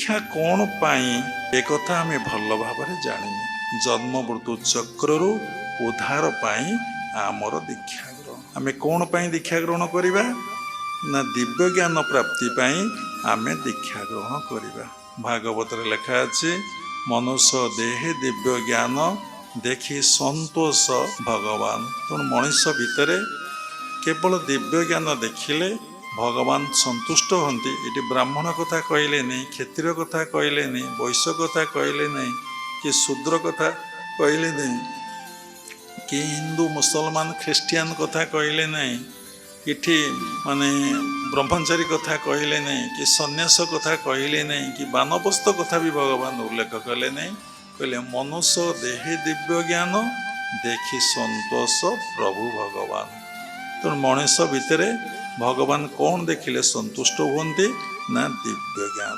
दीक्षा कौन पाई एक कथा आमे भल भाବରେ जानिनी जन्म मृत्यु चक्रରୁ उद्धार पाई आमर दीक्षा ग्रहण आमे कौन पाई दीक्षा ग्रहण करिबा ना दिव्य ज्ञान प्राप्ति पाई आमे दीक्षा ग्रहण करिबा। भागवत रे लिखा अछि मनुष्य देहे दिव्य ज्ञान देखि संतोष भगवान। तो मनुष्य भितरे केवल दिव्य ज्ञान देखिले भगवान संतुष्ट होती। ये ब्राह्मण कथा कहले नहीं, क्षत्रिय कथा कहले नहीं, वैश्य कथा कहले नहीं, कि शूद्र कथा कहले नहीं, कि हिंदू मुसलमान ख्रिस्टियान कथा कहले नहीं, कि माने ब्रह्मचारी कथा कहले नहीं, कि सन्यास कथा कहले नहीं, कि बानप्रस्थ कथा भी भगवान उल्लेख कले नहीं। कहले मनुष्य देहे दिव्य ज्ञान देखि संतोष प्रभु भगवान। तो मनुष्य भितर भगवान कौन देखिले संतुष्ट हुंती ना दिव्य ज्ञान।